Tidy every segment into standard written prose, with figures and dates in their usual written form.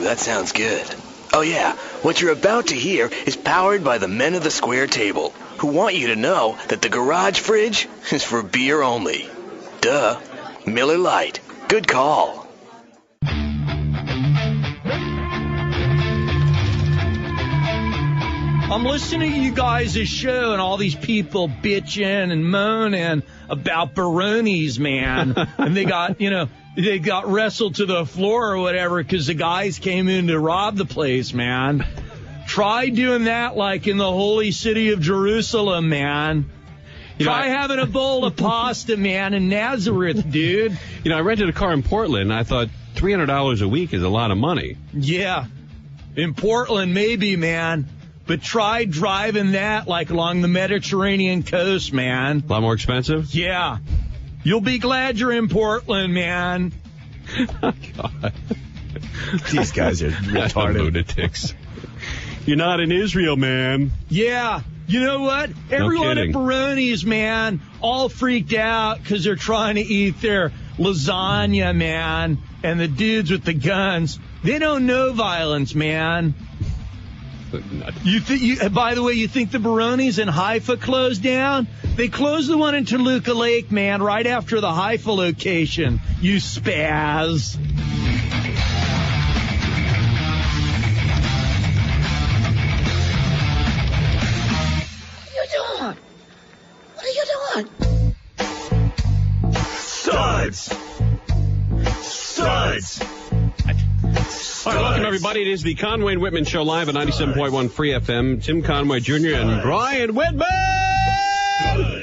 that sounds good. Oh yeah, what you're about to hear is powered by the men of the square table, who want you to know that the garage fridge is for beer only. Duh. Miller Lite. Good call. I'm listening to you guys' show and all these people bitching and moaning about Baronis, man. And they got wrestled to the floor or whatever because the guys came in to rob the place, man. Try doing that like in the holy city of Jerusalem, man. Try having a bowl of pasta, man, in Nazareth, dude. I rented a car in Portland, and I thought $300 a week is a lot of money. Yeah. In Portland, maybe, man. But try driving that like along the Mediterranean coast, man. A lot more expensive? Yeah. You'll be glad you're in Portland, man. Oh, God. These guys are retarded. Lunatics. You're not in Israel, man. Yeah. You know what? Everyone at Baroni's, man, all freaked out because they're trying to eat their lasagna, man. And the dudes with the guns, they don't know violence, man. By the way, you think the Baronis in Haifa closed down? They closed the one in Toluca Lake, man, right after the Haifa location. You spaz. What are you doing? Studs! Studs! All right, welcome, everybody. It is the Conway and Whitman Show live at 97.1 Free FM. Tim Conway Jr. and Brian Whitman!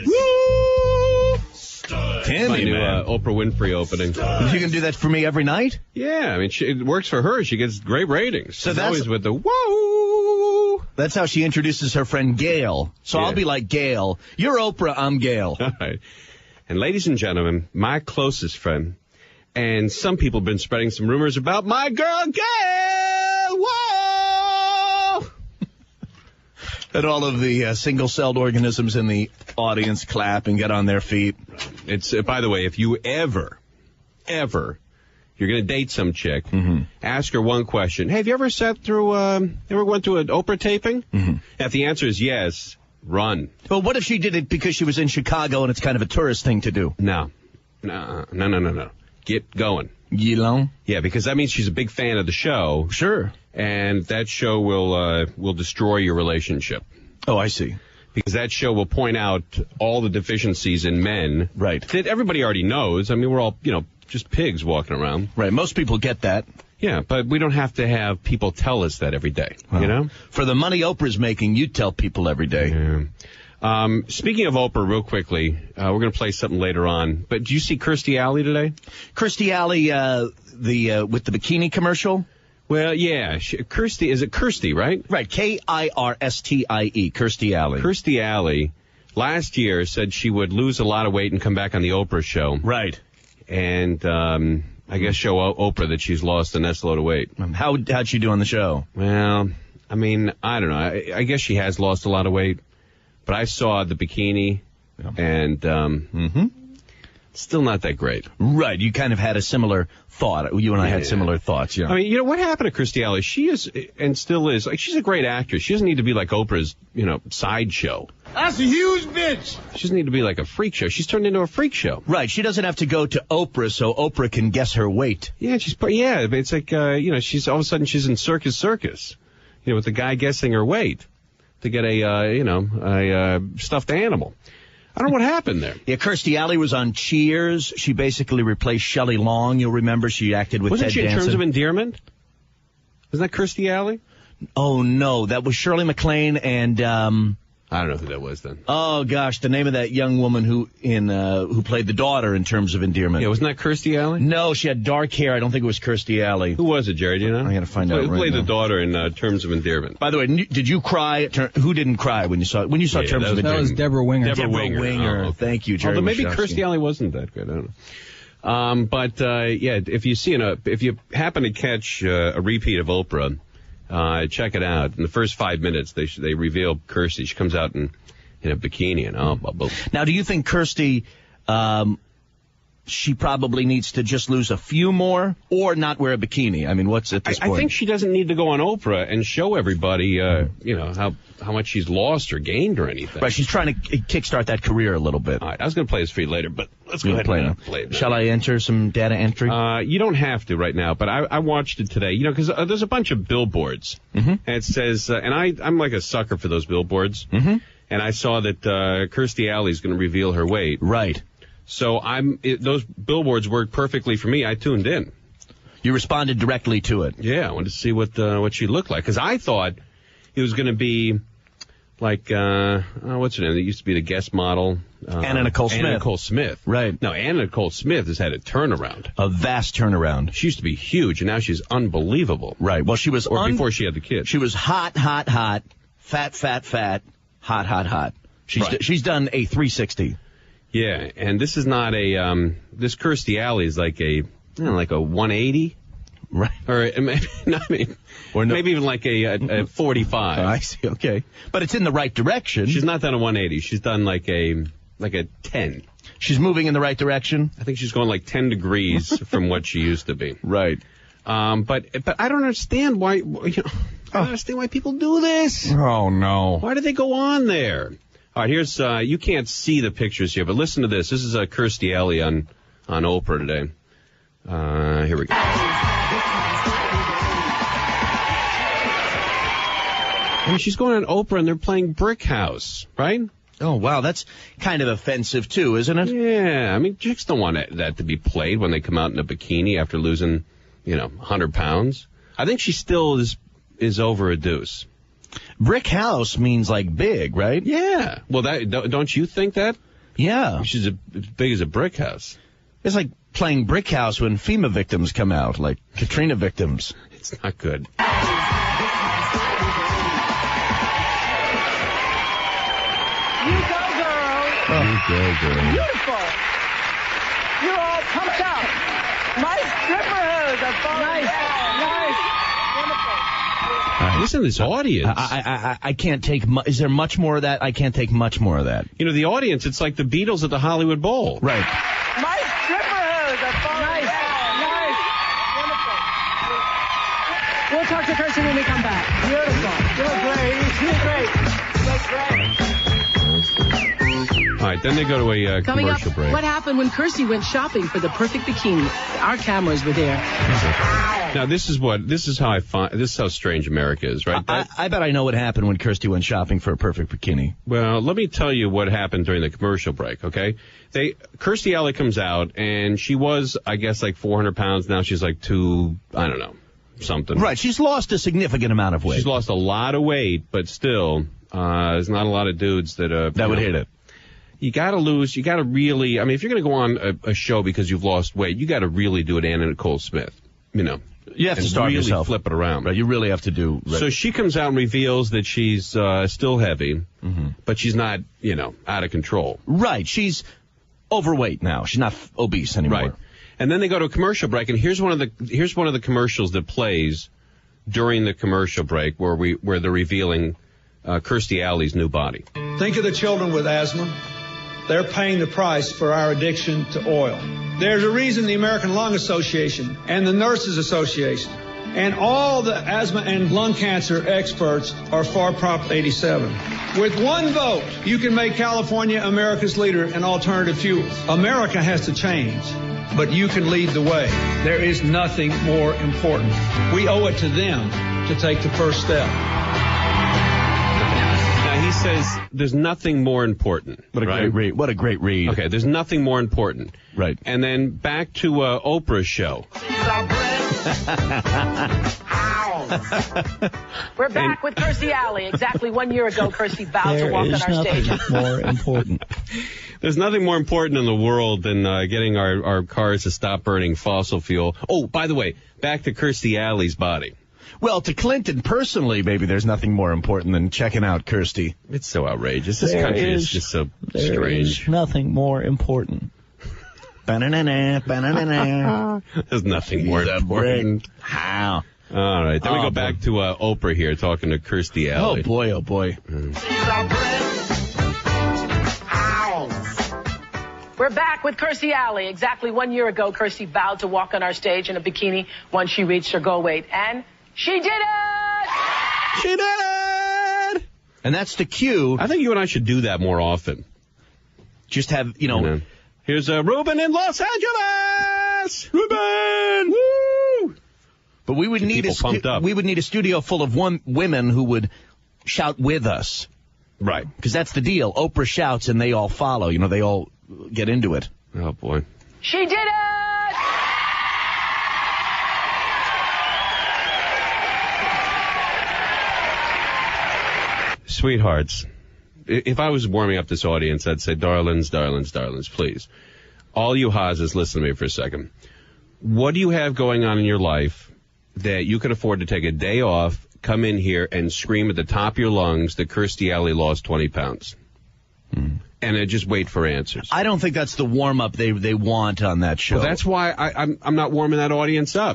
Woo! Timmy, my new man. Oprah Winfrey opening. You can do that for me every night? Yeah, I mean, it works for her. She gets great ratings. So She's that's always with the whoa. That's how she introduces her friend Gail. So Yeah. I'll be like Gail. You're Oprah, I'm Gail. All right. And ladies and gentlemen, my closest friend, and some people have been spreading some rumors about my girl Gail. Whoa! And all of the single-celled organisms in the audience clap and get on their feet. It's by the way, if you ever, you're going to date some chick, ask her one question. Hey, have you ever ever went to an Oprah taping? If the answer is yes, run. Well, what if she did it because she was in Chicago and it's kind of a tourist thing to do? No. Get going. You know? Yeah, because that means she's a big fan of the show. Sure. And that show will destroy your relationship. Oh, I see. Because that show will point out all the deficiencies in men. Right. That everybody already knows. I mean, we're all, just pigs walking around. Right. Most people get that. Yeah, but we don't have to have people tell us that every day, you know? For the money Oprah's making, you tell people every day. Yeah. Speaking of Oprah, real quickly, we're going to play something later on. But do you see Kirstie Alley today? Kirstie Alley, with the bikini commercial? Well, yeah. Is it Kirstie, right? Right. Kirstie. Kirstie Alley. Kirstie Alley last year said she would lose a lot of weight and come back on the Oprah show. Right. And I guess show Oprah that she's lost a nest load of weight. How'd she do on the show? Well, I mean, I don't know. I guess she has lost a lot of weight. But I saw the bikini, and still not that great. Right. You kind of had a similar thought. You and I had similar thoughts, yeah. I mean, what happened to Kirstie Alley? She is, and still is, she's a great actress. She doesn't need to be like Oprah's, sideshow. That's a huge bitch. She doesn't need to be like a freak show. She's turned into a freak show. Right. She doesn't have to go to Oprah so Oprah can guess her weight. Yeah, but it's like, she's all of a sudden she's in Circus, with the guy guessing her weight to get a stuffed animal. I don't know what happened there. Yeah, Kirstie Alley was on Cheers. She basically replaced Shelley Long. You'll remember she acted with Ted Danson. Wasn't she in Terms of Endearment? Wasn't that Kirstie Alley? Oh, no. That was Shirley MacLaine and... I don't know who that was then. Oh, gosh, the name of that young woman who played the daughter in Terms of Endearment. Yeah, wasn't that Kirstie Alley? No, she had dark hair. I don't think it was Kirstie Alley. Who was it, Jerry? Do you know? I got to find out Who right played now. the daughter in Terms of Endearment? By the way, did you cry? Who didn't cry when you saw Terms of Endearment? That was Deborah Winger. Deborah Winger. Oh, okay. Thank you, Jerry. Although maybe Wachowski. Kirstie Alley wasn't that good. I don't know. But if you happen to catch a repeat of Oprah, check it out. In the first 5 minutes, they reveal Kirstie. She comes out in a bikini and Now, do you think Kirstie she probably needs to just lose a few more or not wear a bikini? I mean, what's at this point? I think she doesn't need to go on Oprah and show everybody, how much she's lost or gained or anything. Right, she's trying to kickstart that career a little bit. All right, I was going to play this for you later, but let's go ahead and play it. Shall I enter some data entry? You don't have to right now, but I watched it today. Because there's a bunch of billboards, and it says, and I'm like a sucker for those billboards, and I saw that Kirstie Alley's going to reveal her weight. Right. So those billboards worked perfectly for me. I tuned in. You responded directly to it. Yeah, I wanted to see what she looked like, because I thought it was going to be like, what's her name? It used to be the guest model. Anna Nicole Smith. Anna Nicole Smith. Right. No, Anna Nicole Smith has had a turnaround. A vast turnaround. She used to be huge, and now she's unbelievable. Right. Well, she was... before she had the kid. She was hot, hot, hot, fat, fat, fat, hot, hot, hot. She's done a 360. Yeah, and this is not a... this Kirstie Alley is like a 180. Right. Or maybe even like a 45. I see. Okay. But it's in the right direction. She's not done a 180. She's done like a 10. She's moving in the right direction? I think she's going like 10 degrees from what she used to be. Right. But I don't understand why, I don't understand why people do this. Oh, no. Why do they go on there? All right, here's, you can't see the pictures here, but listen to this. This is Kirstie Alley on Oprah today. Here we go. I mean, she's going on Oprah and they're playing Brick House, right? Oh, wow, that's kind of offensive, too, isn't it? Yeah, I mean, chicks don't want that to be played when they come out in a bikini after losing, 100 pounds. I think she still is over a deuce. Brick house means, like, big, right? Yeah. Well, don't you think that? Yeah. She's as big as a brick house. It's like playing Brick House when FEMA victims come out, like Katrina victims. It's not good. You go, girl. You go, girl. Beautiful. You're all pumped up. Nice stripper hose. That's all. Nice. Wonderful. Listen to this audience. I can't take is there much more of that? I can't take much more of that. The audience, it's like the Beatles at the Hollywood Bowl. Right. Nice stripper hose. That's all. Nice. Wonderful. We'll talk to Kirsten when we come back. Beautiful. You're great. You're great. All right, then they go to a Coming commercial up, break. what happened when Kirstie went shopping for the perfect bikini? Our cameras were there. Now, this is how strange America is, right? I bet I know what happened when Kirstie went shopping for a perfect bikini. Well, let me tell you what happened during the commercial break, okay? Kirstie Alley comes out, and she was, I guess, like 400 pounds. Now she's like something. Right, she's lost a significant amount of weight. She's lost a lot of weight, but still, there's not a lot of dudes that would hit it. You got to really, if you're going to go on a show because you've lost weight, you got to really do it Anna Nicole Smith, You have to start really yourself. Flip it around. Right, you really have to do. Right. So she comes out and reveals that she's still heavy, but she's not, out of control. Right, she's overweight now. She's not obese anymore. Right. And then they go to a commercial break, and here's one of the commercials that plays during the commercial break where they're revealing Kirstie Alley's new body. Think of the children with asthma. They're paying the price for our addiction to oil. There's a reason the American Lung Association and the Nurses Association and all the asthma and lung cancer experts are for Prop 87. With one vote, you can make California America's leader in alternative fuels. America has to change, but you can lead the way. There is nothing more important. We owe it to them to take the first step. He says there's nothing more important. What a great read. What a great read. Okay, there's nothing more important. Right. And then back to Oprah's show. We're back with Kirstie Alley. Exactly 1 year ago, Kirstie vowed to walk on our stage. There is nothing more important. There's nothing more important in the world than getting our cars to stop burning fossil fuel. Oh, by the way, back to Kirstie Alley's body. Well, to Clinton personally, maybe there's nothing more important than checking out Kirstie. It's so outrageous. This country is just so strange. There is nothing more important. Ba-na-na-na, ba-na-na-na. There's nothing more important. How? All right. Then we go back to Oprah here talking to Kirstie Alley. Oh, boy, oh, boy. We're back with Kirstie Alley. Exactly 1 year ago, Kirstie vowed to walk on our stage in a bikini once she reached her goal weight. And she did it! She did it! And that's the cue. I think you and I should do that more often. Just have, Here's Ruben in Los Angeles! Ruben! Woo! But we would need pumped up. We would need a studio full of women who would shout with us. Right. Because that's the deal. Oprah shouts and they all follow. They all get into it. Oh, boy. She did it! Sweethearts, if I was warming up this audience, I'd say, darlings, please. All you Hazes, listen to me for a second. What do you have going on in your life that you can afford to take a day off, come in here, and scream at the top of your lungs that Kirstie Alley lost 20 pounds? And just wait for answers. I don't think that's the warm-up they want on that show. Well, that's why I'm not warming that audience up.